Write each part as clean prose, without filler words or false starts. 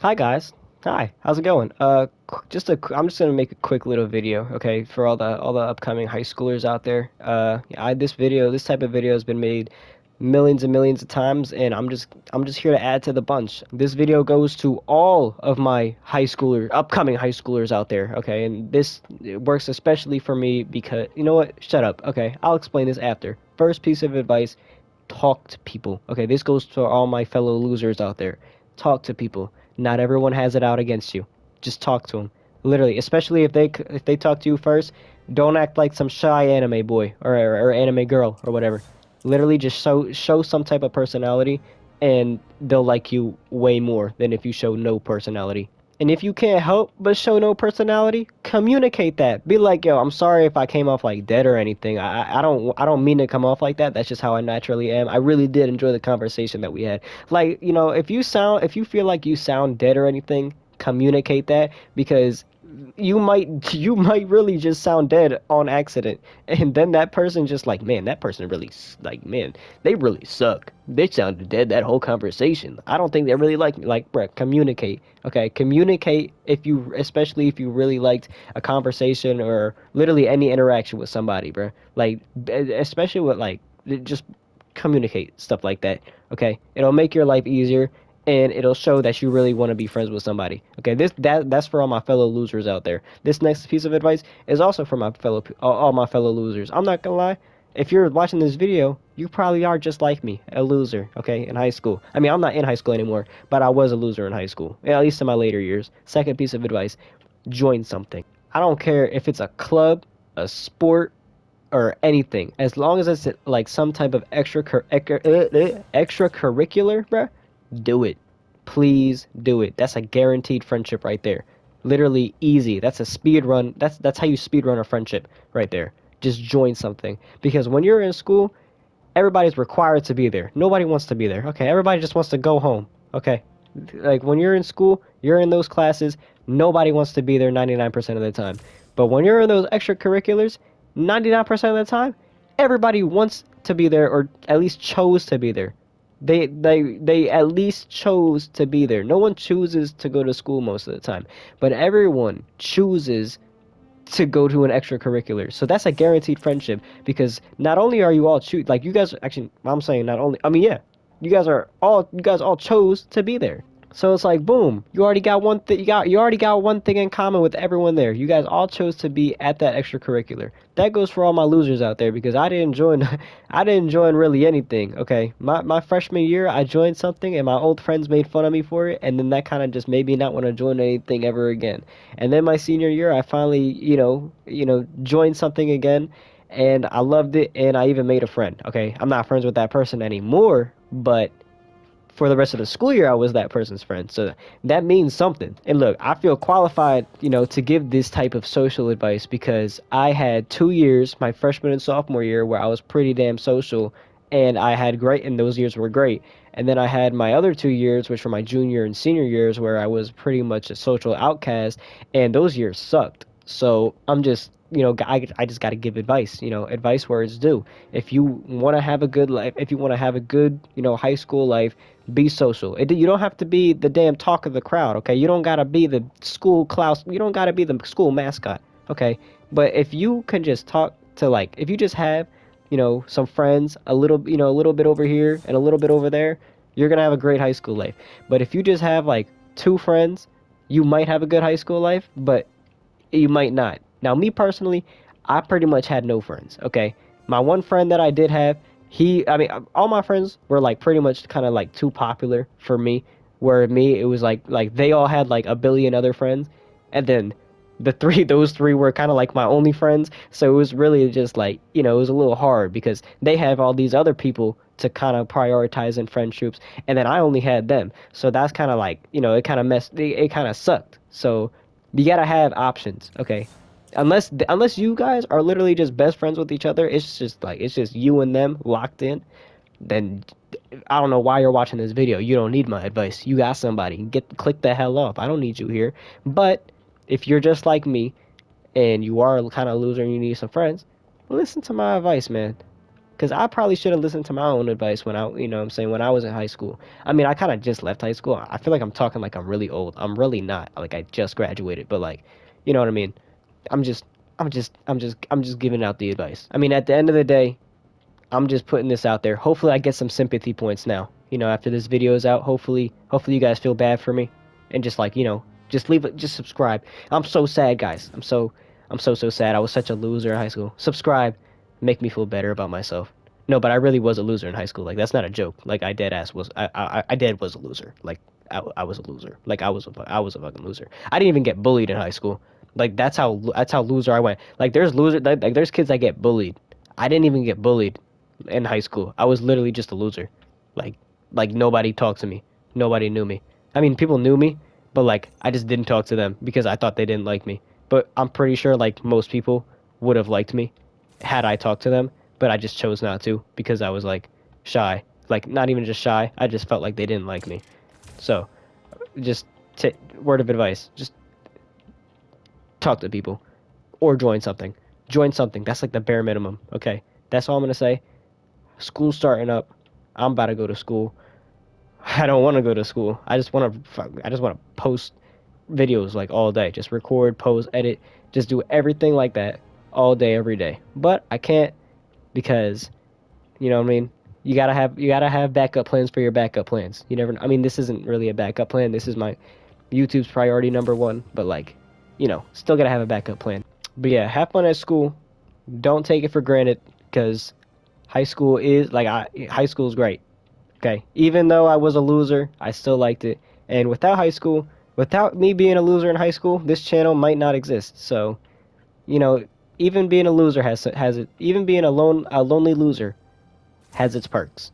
Hi guys. Hi. How's it going? I'm just gonna make a quick little video, okay, for all the upcoming high schoolers out there. Yeah, this type of video has been made millions and millions of times, and I'm just here to add to the bunch. This video goes to all of my upcoming high schoolers out there, okay, and this it works especially for me because you know what? Shut up. Okay, I'll explain this after. First piece of advice: talk to people. Okay, this goes to all my fellow losers out there. Talk to people. Not everyone has it out against you. Just talk to them. Literally, especially if they talk to you first, don't act like some shy anime boy or anime girl or whatever. Literally, just show some type of personality, and they'll like you way more than if you show no personality. And if you can't help but show no personality, communicate that. Be like, yo, I'm sorry if I came off like dead or anything. I don't mean to come off like that. That's just how I naturally am. I really did enjoy the conversation that we had. Like, if you feel like you sound dead or anything, communicate that because you might really just sound dead on accident, and then that person just like, man, that person really like, man, they really suck. They sounded dead that whole conversation. I don't think they really like me. Like, bruh, communicate. Okay, communicate especially if you really liked a conversation or literally any interaction with somebody, bruh. Like, especially with like, just communicate stuff like that. Okay, it'll make your life easier and it'll show that you really want to be friends with somebody. Okay, that's for all my fellow losers out there. This next piece of advice is also for all my fellow losers. I'm not gonna lie. If you're watching this video, you probably are just like me, a loser, okay, in high school. I mean, I'm not in high school anymore, but I was a loser in high school, at least in my later years. Second piece of advice: join something. I don't care if it's a club, a sport, or anything, as long as it's like some type of extracurricular, bruh, do it. Please do it. That's a guaranteed friendship right there. Literally easy. That's a speed run. That's how you speed run a friendship right there. Just join something because when you're in school, everybody's required to be there. Nobody wants to be there. Okay, everybody just wants to go home. Okay, like when you're in school, you're in those classes. Nobody wants to be there 99% of the time. But when you're in those extracurriculars, 99% of the time, everybody wants to be there or at least chose to be there. They at least chose to be there. No one chooses to go to school most of the time, but everyone chooses to go to an extracurricular. So that's a guaranteed friendship because not only are you all like you guys actually, I'm saying not only, I mean, yeah, you guys all chose to be there. So it's like boom, you already got one thing you already got one thing in common with everyone there. You guys all chose to be at that extracurricular. That goes for all my losers out there because I didn't join I didn't join really anything. Okay. My freshman year I joined something and my old friends made fun of me for it, and then that kind of just made me not want to join anything ever again. And then my senior year I finally, joined something again and I loved it and I even made a friend. Okay. I'm not friends with that person anymore, but for the rest of the school year, I was that person's friend. So that means something. And look, I feel qualified, to give this type of social advice because I had 2 years, my freshman and sophomore year, where I was pretty damn social and I had great, and those years were great. And then I had my other 2 years, which were my junior and senior years, where I was pretty much a social outcast, and those years sucked. So I'm just, I just got to give advice, advice where it's due. If you want to have a good life, if you want to have a good, high school life, be social. You don't have to be the damn talk of the crowd, okay? You don't gotta be the school Klaus. You don't gotta be the school mascot, okay? But if you can just talk to like, if you just have, some friends, a little bit over here and a little bit over there, you're gonna have a great high school life. But if you just have like two friends, you might have a good high school life, but you might not. Now, me personally, I pretty much had no friends. Okay, my one friend that I did have, I mean, all my friends were like pretty much kind of like too popular for me. Where me, it was like they all had like a billion other friends, and then those three were kind of like my only friends. So it was really just like, it was a little hard because they have all these other people to kind of prioritize in friendships, and then I only had them. So that's kind of like, it kind of it kind of sucked. So you gotta have options, okay? Unless you guys are literally just best friends with each other, it's just you and them locked in. Then I don't know why you're watching this video. You don't need my advice. You got somebody. Click the hell off. I don't need you here. But if you're just like me and you are kind of a loser and you need some friends, listen to my advice, man. Because I probably should have listened to my own advice when I, you know what I'm saying, when I was in high school. I mean, I kind of just left high school. I feel like I'm talking like I'm really old. I'm really not. Like I just graduated, but like, you know what I mean? I'm just, I'm just giving out the advice. I mean, at the end of the day, I'm just putting this out there. Hopefully, I get some sympathy points now. You know, after this video is out, hopefully you guys feel bad for me, and just like, you know, just leave it, just subscribe. I'm so sad, guys. I'm so sad. I was such a loser in high school. Subscribe, make me feel better about myself. No, but I really was a loser in high school. Like that's not a joke. Like I dead ass was, I dead was a loser. Like I was a loser. Like I was a fucking loser. I didn't even get bullied in high school. Like that's how loser I went. Like there's loser, like there's kids that get bullied. I didn't even get bullied in high school. I was literally just a loser. Like like nobody talked to me. Nobody knew me. I mean, people knew me, but like I just didn't talk to them because I thought they didn't like me. But I'm pretty sure like most people would have liked me had I talked to them, but I just chose not to because I was like shy. Like not even just shy. I just felt like they didn't like me. So, just word of advice, just talk to people or join something. Join something. That's like the bare minimum. Okay. That's all I'm going to say. School's starting up. I'm about to go to school. I don't want to go to school. I just want to post videos like all day. Just record, post, edit, just do everything like that all day every day. But I can't because you know what I mean? You gotta have backup plans for your backup plans. You never I mean this isn't really a backup plan. This is my YouTube's priority number one, but like, you know, still gotta have a backup plan. But yeah, have fun at school. Don't take it for granted because high school is great. Okay. Even though I was a loser, I still liked it. And without me being a loser in high school, this channel might not exist. So, you know, even being a loser has it. Even being a lonely loser has its perks.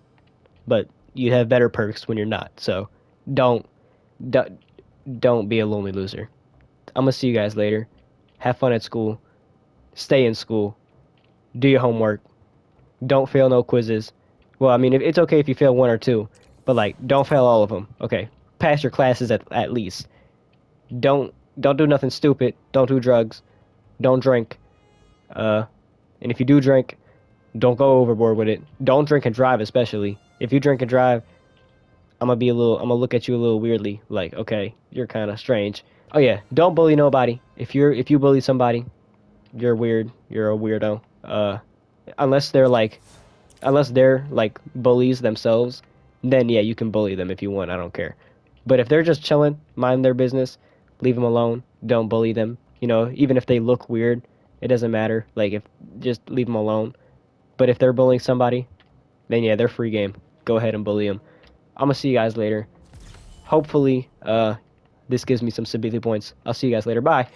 But you have better perks when you're not. So, don't don't, don't be a lonely loser. I'm gonna see you guys later. Have fun at school. Stay in school. Do your homework. Don't fail no quizzes. Well, I mean, it's okay if you fail one or two, but like, don't fail all of them. Okay, pass your classes at least. Don't do nothing stupid. Don't do drugs. Don't drink. Uh, and if you do drink, don't go overboard with it. Don't drink and drive, especially. If you drink and drive, I'm gonna look at you a little weirdly. Like, okay, you're kind of strange. Oh yeah, don't bully nobody. If you bully somebody, you're weird. You're a weirdo. Unless they're like bullies themselves, then yeah, you can bully them if you want. I don't care. But if they're just chilling, mind their business, leave them alone. Don't bully them. You know, even if they look weird, it doesn't matter. Like if just leave them alone. But if they're bullying somebody, then yeah, they're free game. Go ahead and bully them. I'm gonna see you guys later. Hopefully, this gives me some sympathy points. I'll see you guys later. Bye.